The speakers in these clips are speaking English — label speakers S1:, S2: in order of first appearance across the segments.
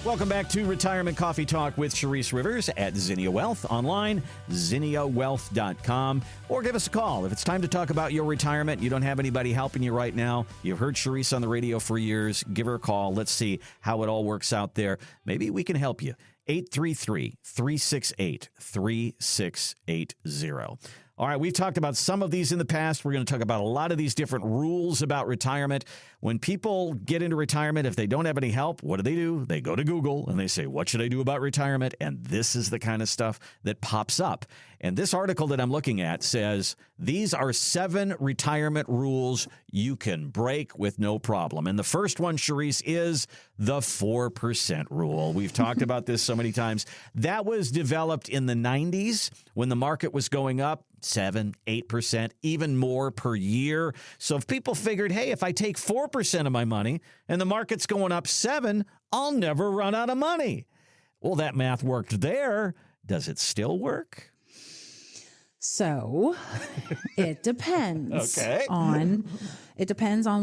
S1: Welcome back to Retirement Coffee Talk with Sharice Rivers at Zinnia Wealth. Online, zinniawealth.com. Or give us a call. If it's time to talk about your retirement, you don't have anybody helping you right now, you've heard Sharice on the radio for years, give her a call. Let's see how it all works out there. Maybe we can help you. 833-368-3680. All right, we've talked about some of these in the past. We're going to talk about a lot of these different rules about retirement. When people get into retirement, if they don't have any help, what do? They go to Google and they say, what should I do about retirement? And this is the kind of stuff that pops up. And this article that I'm looking at says, these are 7 retirement rules you can break with no problem. And the first one, Sharice, is the 4% rule. We've talked about this so many times. That was developed in the 90s when the market was going up 7, 8%, even more per year. So if people figured, hey, if I take 4% of my money and the market's going up 7, I'll never run out of money. Well, that math worked there. Does it still work?
S2: So it depends on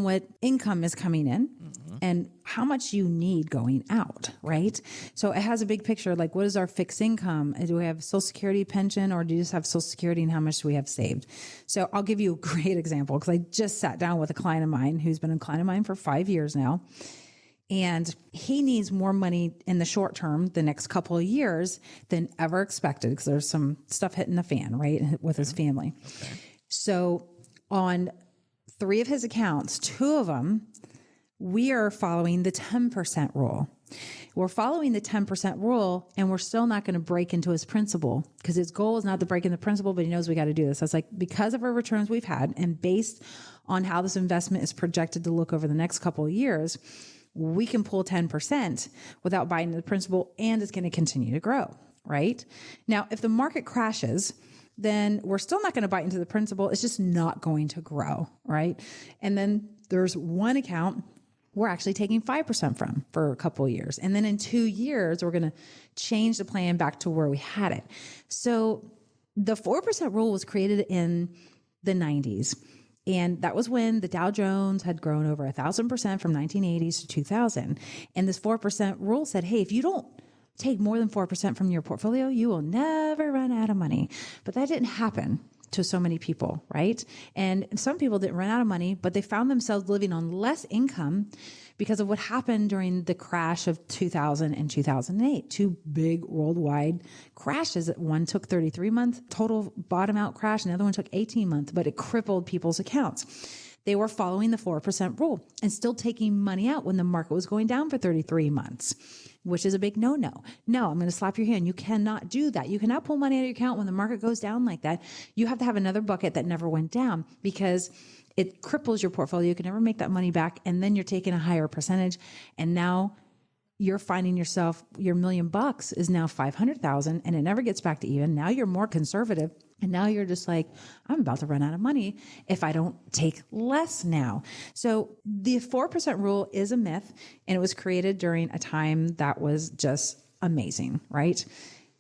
S2: what income is coming in and how much you need going out, right? So it has a big picture, like what is our fixed income? Do we have Social Security, pension, or do you just have Social Security and how much do we have saved? So I'll give you a great example because I just sat down with a client of mine who's been a client of mine for 5 years now. And he needs more money in the short term, the next couple of years, than ever expected because there's some stuff hitting the fan, right, with his family. Okay. So on 3 of his accounts, 2 of them, we are following the 10% rule. We're following the 10% rule, and we're still not going to break into his principal because his goal is not to break in the principal, but he knows we got to do this. I was like, because of our returns we've had and based on how this investment is projected to look over the next couple of years, we can pull 10% without biting the principal, and it's going to continue to grow, right? Now, if the market crashes, then we're still not going to bite into the principal. It's just not going to grow, right? And then there's one account we're actually taking 5% from for a couple of years. And then in 2 years, we're going to change the plan back to where we had it. So the 4% rule was created in the 90s. And that was when the Dow Jones had grown over 1,000% from 1980s to 2000. And this 4% rule said, hey, if you don't take more than 4% from your portfolio, you will never run out of money. But that didn't happen to so many people, right? And some people didn't run out of money, but they found themselves living on less income because of what happened during the crash of 2000 and 2008, 2 big worldwide crashes. One took 33 months total bottom out crash, and the other one took 18 months, but it crippled people's accounts. They were following the 4% rule and still taking money out when the market was going down for 33 months, which is a big no-no. No, I'm going to slap your hand. You cannot do that. You cannot pull money out of your account when the market goes down like that. You have to have another bucket that never went down because it cripples your portfolio. You can never make that money back. And then you're taking a higher percentage. And now you're finding yourself, your $1 million is now 500,000 and it never gets back to even. Now you're more conservative. And now you're just like, I'm about to run out of money if I don't take less now. So the 4% rule is a myth, and it was created during a time that was just amazing, right?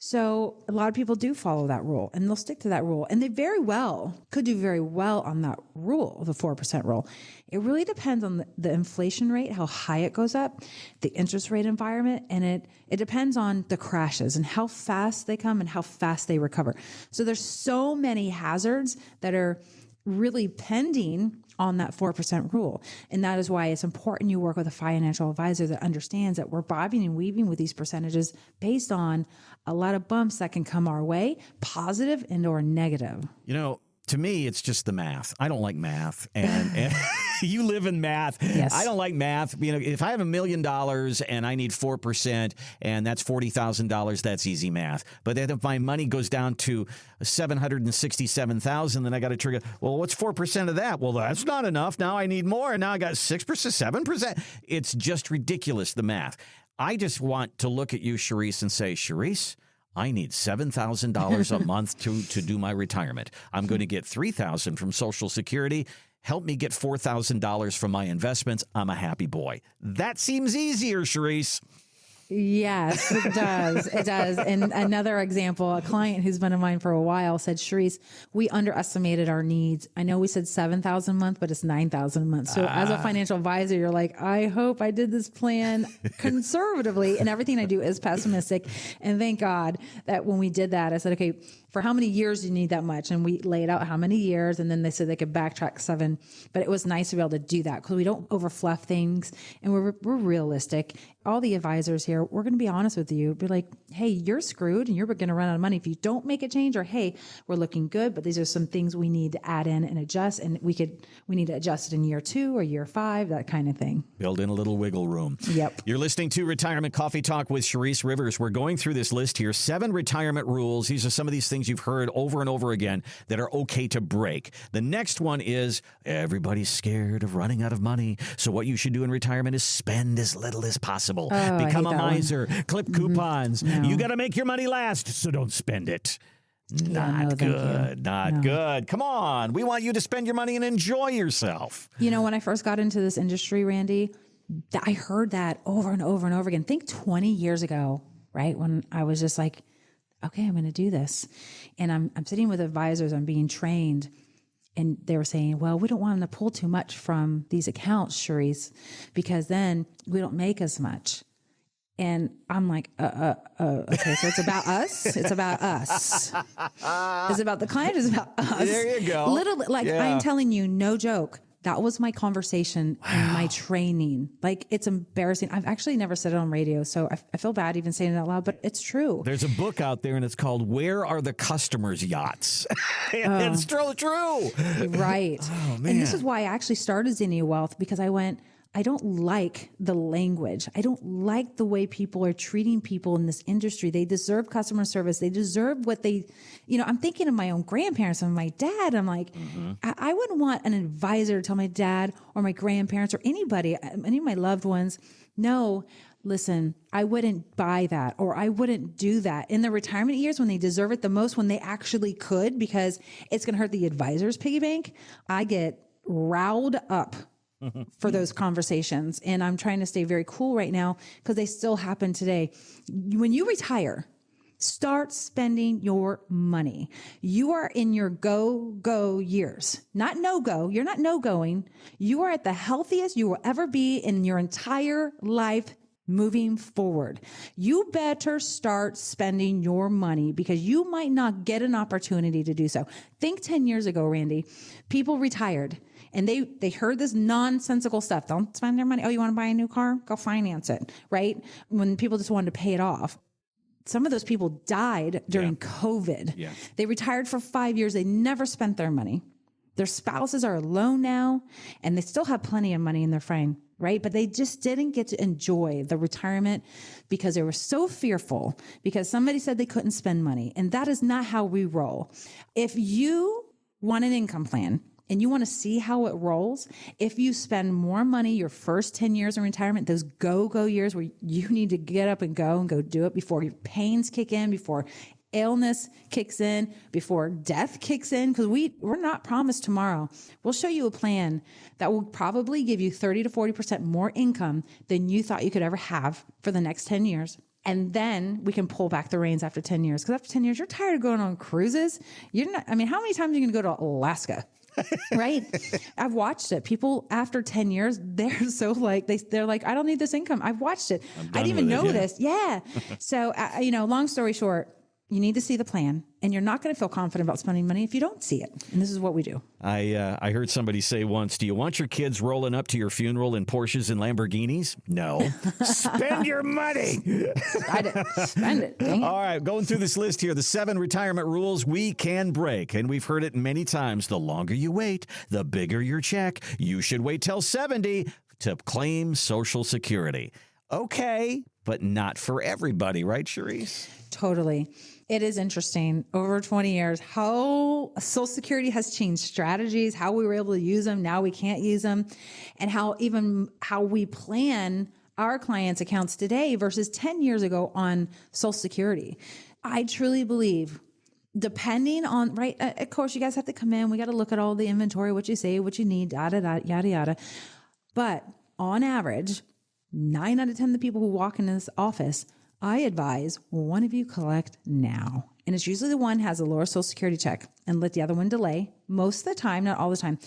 S2: So a lot of people do follow that rule and they'll stick to that rule, and they very well could do very well on that rule, the 4% rule. It really depends on the inflation rate, how high it goes up, the interest rate environment, and it depends on the crashes and how fast they come and how fast they recover. So there's so many hazards that are really pending on that 4% rule. And that is why it's important you work with a financial advisor that understands that we're bobbing and weaving with these percentages based on a lot of bumps that can come our way, positive and or negative.
S1: You know, to me, it's just the math. I don't like math. And you live in math.
S2: Yes.
S1: I don't like math. You know, if I have $1 million and I need 4% and that's $40,000, that's easy math. But then if my money goes down to $767,000, then I got to trigger, well, what's 4% of that? Well, that's not enough. Now I need more. And now I got 6%, 7%. It's just ridiculous, the math. I just want to look at you, Sharice, and say, Sharice, I need $7,000 a month to do my retirement. I'm going to get $3,000 from Social Security. Help me get $4,000 from my investments. I'm a happy boy. That seems easier, Sharice.
S2: Yes, it does. It does. And another example, a client who's been of mine for a while said, Sharice, we underestimated our needs. I know we said 7,000 a month, but it's 9,000 a month. So as a financial advisor, you're like, I hope I did this plan conservatively, and everything I do is pessimistic. And thank God that when we did that, I said, okay, for how many years do you need that much? And we laid out how many years, and then they said they could backtrack 7. But it was nice to be able to do that because we don't overfluff things, and we're realistic. All the advisors here, we're going to be honest with you. Be like, hey, you're screwed and you're going to run out of money if you don't make a change, or hey, we're looking good, but these are some things we need to add in and adjust, and we need to adjust it in year 2 or year 5, that kind of thing.
S1: Build in a little wiggle room.
S2: Yep.
S1: You're listening to Retirement Coffee Talk with Sharice Rivers. We're going through this list here, 7 retirement rules. These are some of these things you've heard over and over again that are okay to break. The next one is everybody's scared of running out of money. So what you should do in retirement is spend as little as possible. Become a miser, clip coupons.
S2: No.
S1: You got to make your money last, so don't spend it. Not good. Come on. We want you to spend your money and enjoy yourself.
S2: You know, when I first got into this industry, Randy, I heard that over and over and over again. Think 20 years ago, right? When I was just like, okay, I'm going to do this. And I'm sitting with advisors, I'm being trained. And they were saying, well, we don't want them to pull too much from these accounts, Sharice, because then we don't make as much. And I'm like, okay, so it's about us. It's about us. It's about the client. It's about us.
S1: There you go.
S2: I'm telling you, no joke. That was my conversation and my training. Like, it's embarrassing. I've actually never said it on radio, so I feel bad even saying it out loud, but it's true.
S1: There's a book out there, and it's called Where Are the Customers' Yachts? It's true.
S2: Right.
S1: Oh, man.
S2: And this is why I actually started Zinnia Wealth, because I don't like the language. I don't like the way people are treating people in this industry. They deserve customer service. They deserve what I'm thinking of my own grandparents and my dad. I'm like, I wouldn't want an advisor to tell my dad or my grandparents or anybody, any of my loved ones, no, listen, I wouldn't buy that, or I wouldn't do that in the retirement years when they deserve it the most, when they actually could, because it's going to hurt the advisor's piggy bank. I get riled up for those conversations. And I'm trying to stay very cool right now because they still happen today. When you retire, start spending your money. You are in your go years, not no-go. You're not no-going. You are at the healthiest you will ever be in your entire life moving forward. You better start spending your money because you might not get an opportunity to do so. Think 10 years ago, Randy, people retired and they heard this nonsensical stuff. Don't spend their money. Oh, you want to buy a new car? Go finance it, right? When people just wanted to pay it off. Some of those people died during COVID. Yeah. They retired for 5 years. They never spent their money. Their spouses are alone now, and they still have plenty of money in their frame, right? But they just didn't get to enjoy the retirement because they were so fearful because somebody said they couldn't spend money. And that is not how we roll. If you want an income plan and you want to see how it rolls, if you spend more money your first 10 years in retirement, those go years where you need to get up and go do it before your pains kick in, before illness kicks in, before death kicks in, because we're not promised tomorrow. We'll show you a plan that will probably give you 30 to 40% more income than you thought you could ever have for the next 10 years. And then we can pull back the reins after 10 years. Because after 10 years, you're tired of going on cruises. How many times are you going to go to Alaska? Right? I've watched it. People after 10 years, they're so they're like, I don't need this income. I've watched it. I didn't even know this. Yeah. So, long story short, you need to see the plan, and you're not going to feel confident about spending money if you don't see it. And this is what we do. I heard somebody say once, do you want your kids rolling up to your funeral in Porsches and Lamborghinis? No. Spend your money. Spend it. Dang it.
S1: All right, going through this list here, the 7 retirement rules we can break. And we've heard it many times. The longer you wait, the bigger your check. You should wait till 70 to claim Social Security. Okay, but not for everybody, right, Sharice?
S2: Totally. It is interesting over 20 years how Social Security has changed strategies, how we were able to use them, now we can't use them, and how we plan our clients' accounts today versus 10 years ago on Social Security. I truly believe, depending on, right, of course, you guys have to come in, we got to look at all the inventory, what you say, what you need, yada, yada. But on average, 9 out of 10 of the people who walk in this office, I advise one of you collect now. And it's usually the one has a lower Social Security check and let the other one delay most of the time, not all the time,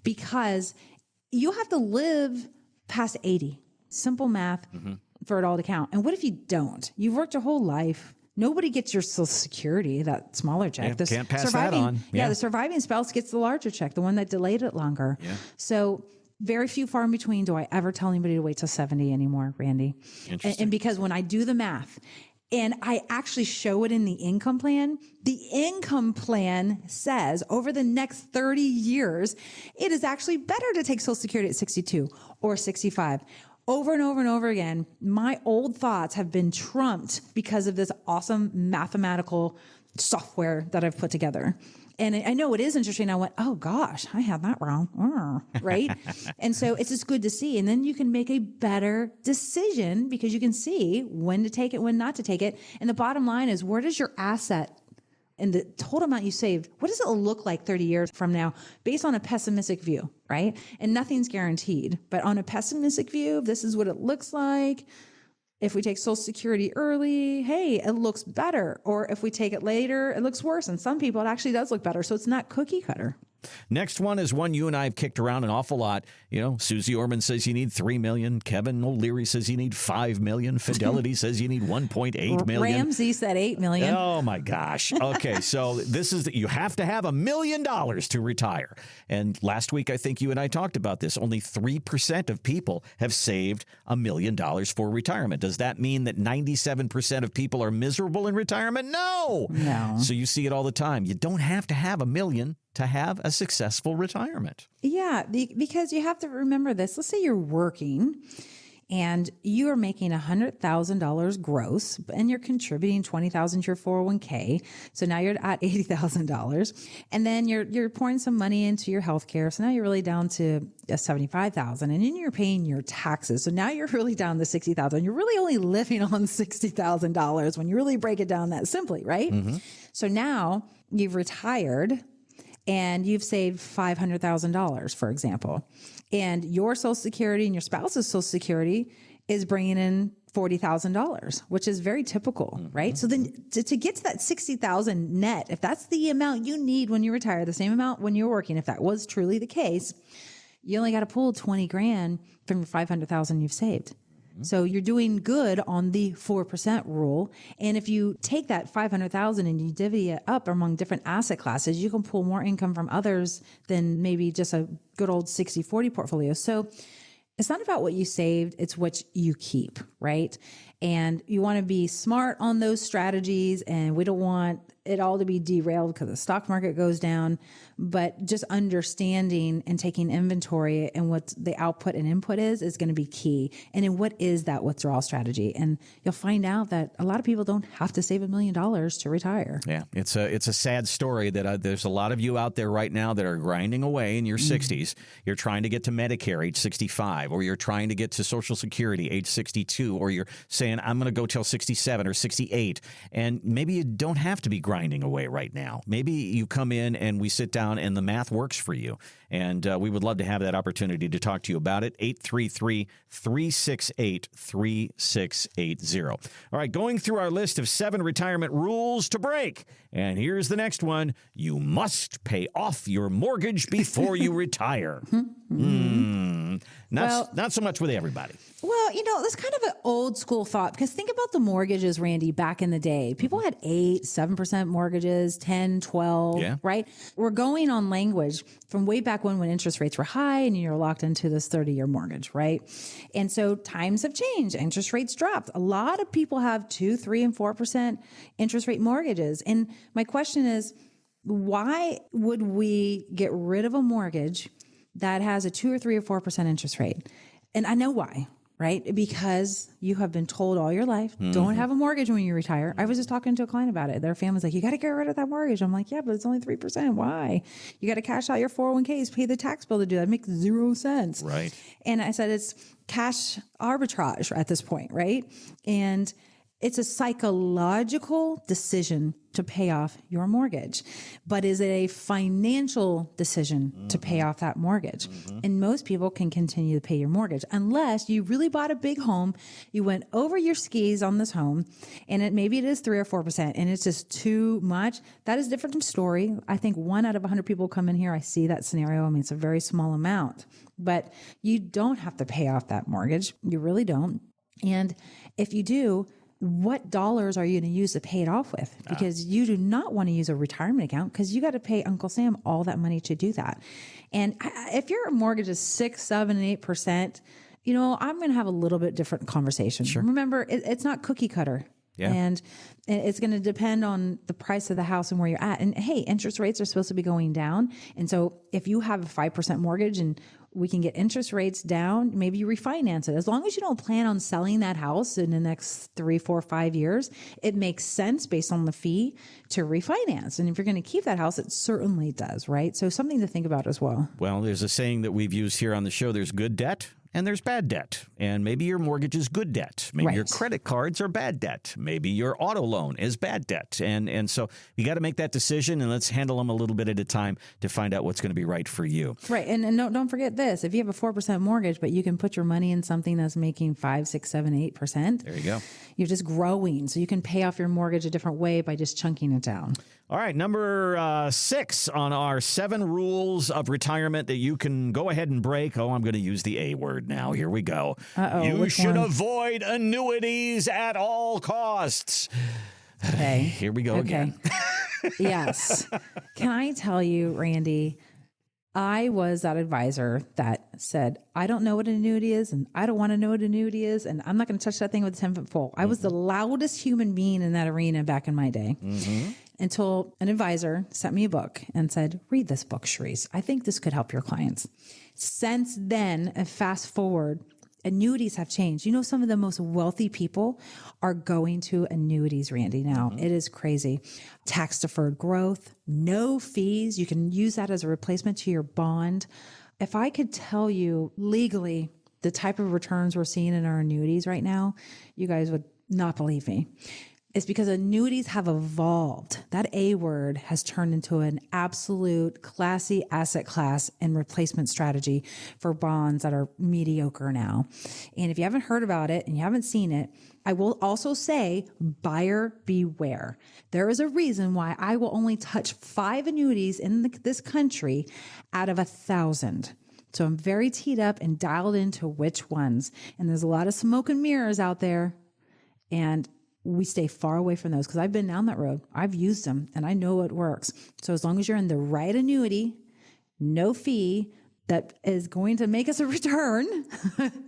S2: because you have to live past 80. Simple math for it all to count. And what if you don't? You've worked your whole life. Nobody gets your Social Security, that smaller check.
S1: Yeah, can't pass that on.
S2: Yeah, the surviving spouse gets the larger check, the one that delayed it longer.
S1: Yeah.
S2: So very few far in between do I ever tell anybody to wait till 70 anymore, Randy. And because when I do the math, and I actually show it in the income plan says over the next 30 years, it is actually better to take Social Security at 62 or 65. Over and over and over again, my old thoughts have been trumped because of this awesome mathematical software that I've put together. And I know it is interesting. I went, oh gosh, I had that wrong. Right. And so it's just good to see. And then you can make a better decision because you can see when to take it, when not to take it. And the bottom line is, where does your asset and the total amount you saved, what does it look like 30 years from now based on a pessimistic view, right? And nothing's guaranteed, but on a pessimistic view, this is what it looks like. If we take Social Security early, hey, it looks better. Or if we take it later, it looks worse. And some people, it actually does look better. So it's not cookie cutter.
S1: Next one is one you and I have kicked around an awful lot. You know, Susie Orman says you need 3 million. Kevin O'Leary says you need 5 million. Fidelity says you need 1.8 million.
S2: Ramsey said 8 million.
S1: Oh my gosh. Okay. So this is, you have to have $1 million to retire. And last week, I think you and I talked about this. Only 3% of people have saved $1 million for retirement. Does that mean that 97% of people are miserable in retirement? No. So you see it all the time. You don't have to have $1 million to have a successful retirement. Yeah,
S2: because you have to remember this. Let's say you're working and you are making $100,000 gross and you're contributing $20,000 to your 401k. So now you're at $80,000 and then you're pouring some money into your healthcare. So now you're really down to $75,000 and then you're paying your taxes. So now you're really down to $60,000. You're really only living on $60,000 when you really break it down that simply, right? So now you've retired and you've saved $500,000, for example, and your Social Security and your spouse's Social Security is bringing in $40,000, which is very typical, right? So then to get to that $60,000 net, if that's the amount you need when you retire, the same amount when you're working, if that was truly the case, you only got to pull 20 grand from your 500,000 you've saved. So you're doing good on the 4% rule. And if you take that 500,000 and you divvy it up among different asset classes, you can pull more income from others than maybe just a good old 60-40 portfolio. So it's not about what you saved, it's what you keep, right? And you want to be smart on those strategies, and we don't want it all to be derailed because the stock market goes down, but just understanding and taking inventory and what the output and input is going to be key. And then what is that withdrawal strategy? And you'll find out that a lot of people don't have to save $1 million to retire.
S1: Yeah, it's a sad story that there's a lot of you out there right now that are grinding away in your 60s. You're trying to get to Medicare age 65, or you're trying to get to Social Security age 62, or you're saying, I'm going to go till 67 or 68. And maybe you don't have to be grinding away right now. Maybe you come in and we sit down and the math works for you. And we would love to have that opportunity to talk to you about it. 833-368-3680. All right, going through our list of 7 retirement rules to break. And here's the next one. You must pay off your mortgage before you retire. Not so much with everybody.
S2: Well, you know, that's kind of an old school thought, because think about the mortgages, Randy, back in the day. People had 8, 7% mortgages, 10, 12, right? We're going on language from way back when interest rates were high and you're locked into this 30-year mortgage, right? And so times have changed. Interest rates dropped. A lot of people have 2, 3, and 4% interest rate mortgages. And my question is, why would we get rid of a mortgage that has a 2 or 3 or 4% interest rate? And I know why, right? Because you have been told all your life, don't have a mortgage when you retire. I was just talking to a client about it. Their family's like, you got to get rid of that mortgage. I'm like, yeah, but it's only 3%. Why? You got to cash out your 401ks, pay the tax bill to do that. It makes 0 sense.
S1: Right.
S2: And I said, it's cash arbitrage at this point, right? And It's a psychological decision to pay off your mortgage, but is it a financial decision to pay off that mortgage? And most people can continue to pay your mortgage unless you really bought a big home, you went over your skis on this home, and maybe it is 3 or 4%, and it's just too much. That is a different story. I think 1 out of 100 people come in here, I see that scenario. I mean, it's a very small amount, but you don't have to pay off that mortgage. You really don't. And if you do, what dollars are you going to use to pay it off with? Because you do not want to use a retirement account because you got to pay Uncle Sam all that money to do that. And if your mortgage is 6, 7, and 8%, I'm going to have a little bit different conversation. Sure. Remember, it's not cookie cutter. Yeah. And it's going to depend on the price of the house and where you're at. And hey, interest rates are supposed to be going down. And so if you have a 5% mortgage and we can get interest rates down, maybe you refinance it. As long as you don't plan on selling that house in the next 3, 4, 5 years, it makes sense based on the fee to refinance. And if you're going to keep that house, it certainly does, right? So something to think about as well.
S1: Well, there's a saying that we've used here on the show. There's good debt and there's bad debt. And maybe your mortgage is good debt. Maybe your credit cards are bad debt. Maybe your auto loan is bad debt. And so you got to make that decision, and let's handle them a little bit at a time to find out what's going to be right for you.
S2: Right. And don't forget this. If you have a 4% mortgage, but you can put your money in something that's making 5, 6, 7, 8%.
S1: There you go.
S2: You're just growing. So you can pay off your mortgage a different way by just chunking it down.
S1: All right, number 6 on our 7 rules of retirement that you can go ahead and break. Oh, I'm going to use the A word now. Here we go. You should avoid annuities at all costs.
S2: Okay.
S1: Here we go again.
S2: Yes. Can I tell you, Randy, I was that advisor that said, I don't know what an annuity is, and I don't want to know what an annuity is, and I'm not going to touch that thing with a 10-foot pole. I was the loudest human being in that arena back in my day. Until an advisor sent me a book and said, read this book, Sharice. I think this could help your clients. Since then, and fast forward, annuities have changed. Some of the most wealthy people are going to annuities, Randy, now. It is crazy. Tax-deferred growth, no fees. You can use that as a replacement to your bond. If I could tell you legally the type of returns we're seeing in our annuities right now, you guys would not believe me. It's because annuities have evolved. That A word has turned into an absolute classy asset class and replacement strategy for bonds that are mediocre now. And if you haven't heard about it and you haven't seen it, I will also say buyer beware. There is a reason why I will only touch 5 annuities in this country out of 1,000. So I'm very teed up and dialed into which ones. And there's a lot of smoke and mirrors out there. And we stay far away from those because I've been down that road. I've used them and I know it works. So as long as you're in the right annuity, no fee that is going to make us a return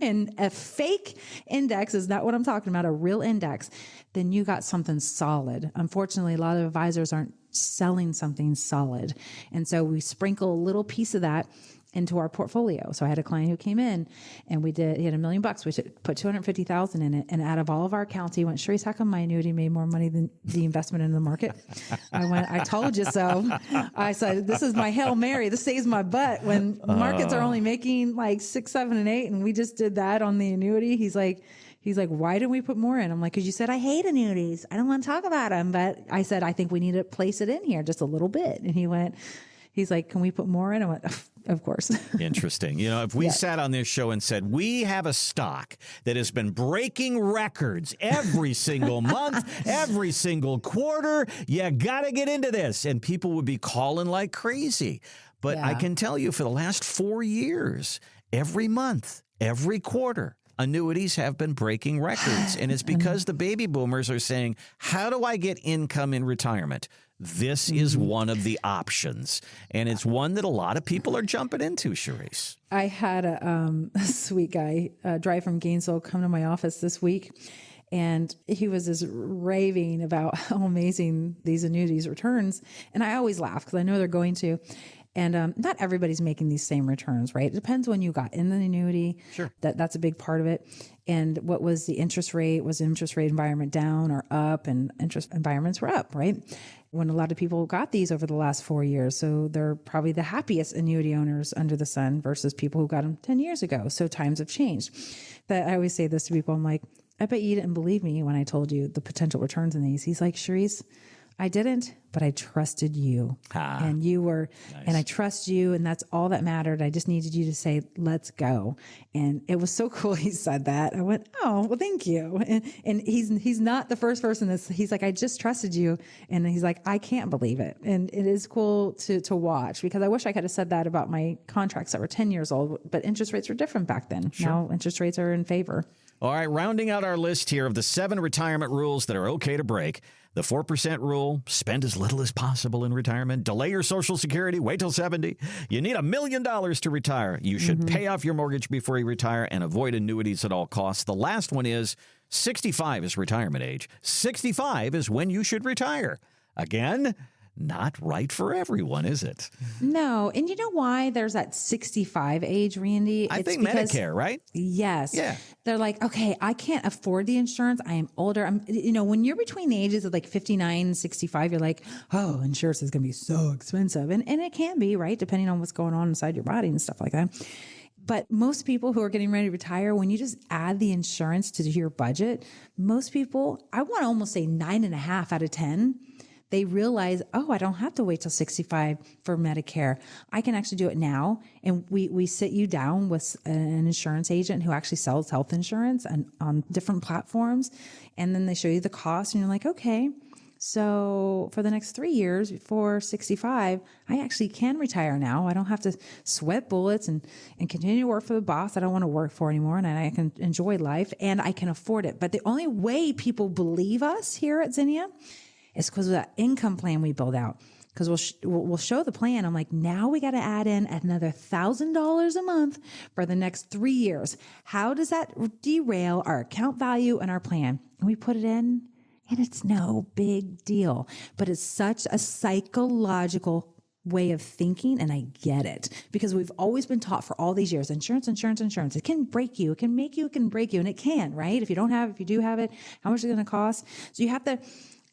S2: and a fake index is not what I'm talking about, a real index, then you got something solid. Unfortunately, a lot of advisors aren't selling something solid. And so we sprinkle a little piece of that into our portfolio. So I had a client who came in and he had $1 million. We should put $250,000 in it. And out of all of our accounts, he went, Sharice, how come my annuity made more money than the investment in the market? I went, I told you so. I said, this is my Hail Mary. This saves my butt when markets are only making like 6, 7, and 8. And we just did that on the annuity. He's like, why didn't we put more in? I'm like, because you said I hate annuities. I don't want to talk about them. But I said, I think we need to place it in here just a little bit. And he's like, can we put more in? I went, of course.
S1: Interesting. If we sat on this show and said, we have a stock that has been breaking records every single month, every single quarter, you got to get into this. And people would be calling like crazy. But I can tell you for the last 4 years, every month, every quarter, annuities have been breaking records. And it's because the baby boomers are saying, how do I get income in retirement? This is one of the options. And it's one that a lot of people are jumping into, Sharice.
S2: I had a sweet guy drive from Gainesville come to my office this week. And he was just raving about how amazing these annuities returns. And I always laugh because I know they're going to. And not everybody's making these same returns, right? It depends when you got in the annuity.
S1: Sure.
S2: That's a big part of it. And what was the interest rate? Was the interest rate environment down or up? And interest environments were up, right? When a lot of people got these over the last 4 years. So they're probably the happiest annuity owners under the sun versus people who got them 10 years ago. So times have changed. But I always say this to people. I'm like, I bet you didn't believe me when I told you the potential returns in these. He's like, Charisse, I didn't, but I trusted you. And you were, nice. And I trust you. And that's all that mattered. I just needed you to say, let's go. And it was so cool. He said that. I went, oh, well, thank you. And he's not the first person he's like, I just trusted you. And he's like, I can't believe it. And it is cool to watch, because I wish I could have said that about my contracts that were 10 years old, but interest rates were different back then. Sure. Now interest rates are in favor.
S1: All right, rounding out our list here of the 7 retirement rules that are okay to break. The 4% rule, spend as little as possible in retirement. Delay your Social Security, wait till 70. You need $1 million to retire. You should pay off your mortgage before you retire and avoid annuities at all costs. The last one is 65 is retirement age. 65 is when you should retire. Again, not right for everyone, is it?
S2: No. And you know why there's that 65 age, Randy?
S1: I think because Medicare, right?
S2: Yes.
S1: Yeah.
S2: They're like, okay, I can't afford the insurance. I am older. When you're between the ages of like 59 and 65, you're like, oh, insurance is going to be so expensive. And it can be, right? Depending on what's going on inside your body and stuff like that. But most people who are getting ready to retire, when you just add the insurance to your budget, most people, I want to almost say 9.5 out of 10, they realize, oh, I don't have to wait till 65 for Medicare. I can actually do it now. And we sit you down with an insurance agent who actually sells health insurance and on different platforms. And then they show you the cost and you're like, okay, so for the next 3 years before 65, I actually can retire now. I don't have to sweat bullets and continue to work for the boss I don't want to work for anymore. And I can enjoy life and I can afford it. But the only way people believe us here at Zinnia is because of that income plan we build out. Because we'll show the plan. I'm like, now we got to add in another $1,000 a month for the next 3 years. How does that derail our account value and our plan? And we put it in, and it's no big deal. But it's such a psychological way of thinking, and I get it. Because we've always been taught for all these years, insurance. It can break you. It can make you. It can break you. And it can, right? If you don't have it, if you do have it, how much is it going to cost? So you have to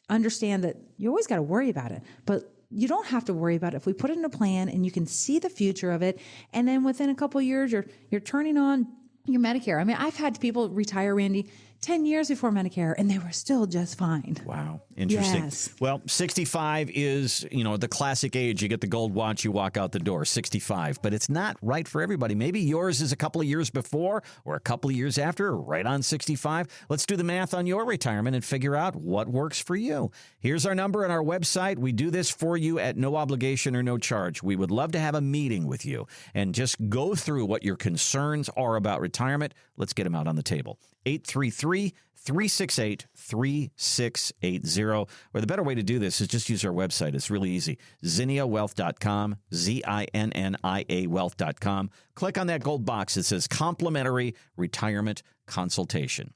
S2: understand that you always got to worry about it, but you don't have to worry about it if we put it in a plan and you can see the future of it. And then within a couple of years, you're turning on your Medicare. I mean, I've had people retire, Randy, 10 years before Medicare, and they were still just fine.
S1: Wow. Interesting.
S2: Yes.
S1: Well, 65 is, the classic age. You get the gold watch, you walk out the door, 65. But it's not right for everybody. Maybe yours is a couple of years before or a couple of years after, or right on 65. Let's do the math on your retirement and figure out what works for you. Here's our number on our website. We do this for you at no obligation or no charge. We would love to have a meeting with you and just go through what your concerns are about retirement. Let's get them out on the table. 833-368-3680. Or the better way to do this is just use our website. It's really easy. ZinniaWealth.com, ZINNIA Wealth.com. Click on that gold box that says Complimentary Retirement Consultation.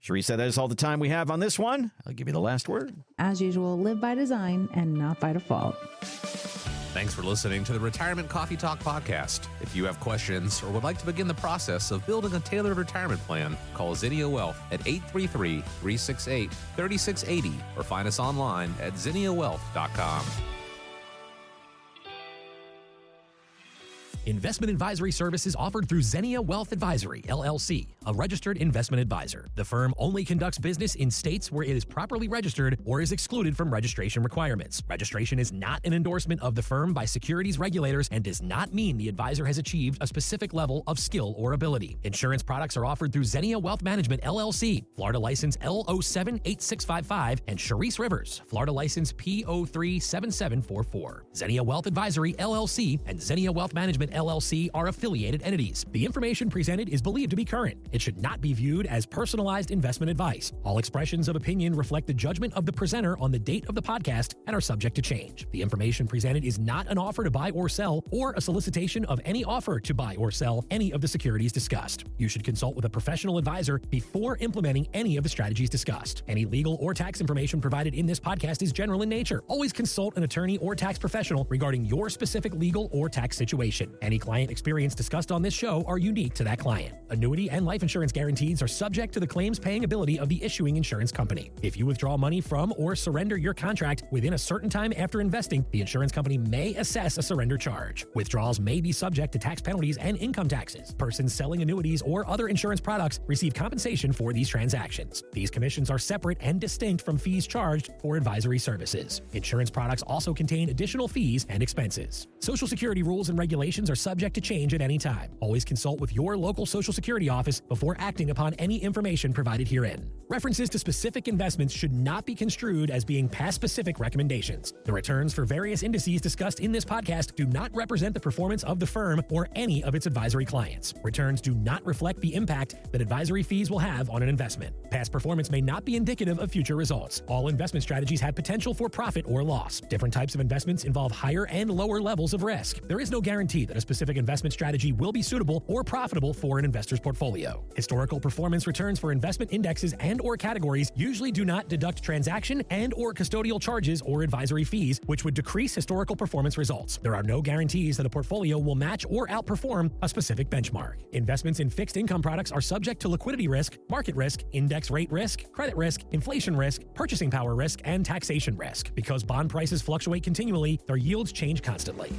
S1: Charisse, that is all the time we have on this one. I'll give you the last word.
S2: As usual, live by design and not by default.
S3: Thanks for listening to the Retirement Coffee Talk podcast. If you have questions or would like to begin the process of building a tailored retirement plan, call Zinnia Wealth at 833-368-3680 or find us online at ZinniaWealth.com.
S4: Investment advisory services offered through Zinnia Wealth Advisory, LLC, a registered investment advisor. The firm only conducts business in states where it is properly registered or is excluded from registration requirements. Registration is not an endorsement of the firm by securities regulators and does not mean the advisor has achieved a specific level of skill or ability. Insurance products are offered through Zinnia Wealth Management, LLC, Florida license L078655, and Charisse Rivers, Florida license P037744. Zinnia Wealth Advisory, LLC, and Zinnia Wealth Management, LLC are affiliated entities. The information presented is believed to be current. It should not be viewed as personalized investment advice. All expressions of opinion reflect the judgment of the presenter on the date of the podcast and are subject to change. The information presented is not an offer to buy or sell or a solicitation of any offer to buy or sell any of the securities discussed. You should consult with a professional advisor before implementing any of the strategies discussed. Any legal or tax information provided in this podcast is general in nature. Always consult an attorney or tax professional regarding your specific legal or tax situation. Any client experience discussed on this show are unique to that client. Annuity and life insurance guarantees are subject to the claims paying ability of the issuing insurance company. If you withdraw money from or surrender your contract within a certain time after investing, the insurance company may assess a surrender charge. Withdrawals may be subject to tax penalties and income taxes. Persons selling annuities or other insurance products receive compensation for these transactions. These commissions are separate and distinct from fees charged for advisory services. Insurance products also contain additional fees and expenses. Social Security rules and regulations are subject to change at any time. Always consult with your local Social Security office before acting upon any information provided herein. References to specific investments should not be construed as being past specific recommendations. The returns for various indices discussed in this podcast do not represent the performance of the firm or any of its advisory clients. Returns do not reflect the impact that advisory fees will have on an investment. Past performance may not be indicative of future results. All investment strategies have potential for profit or loss. Different types of investments involve higher and lower levels of risk. There is no guarantee that a specific investment strategy will be suitable or profitable for an investor's portfolio. Historical performance returns for investment indexes and or categories usually do not deduct transaction and or custodial charges or advisory fees, which would decrease historical performance results. There are no guarantees that a portfolio will match or outperform a specific benchmark. Investments in fixed income products are subject to liquidity risk, market risk, index rate risk, credit risk, inflation risk, purchasing power risk, and taxation risk. Because bond prices fluctuate continually, their yields change constantly.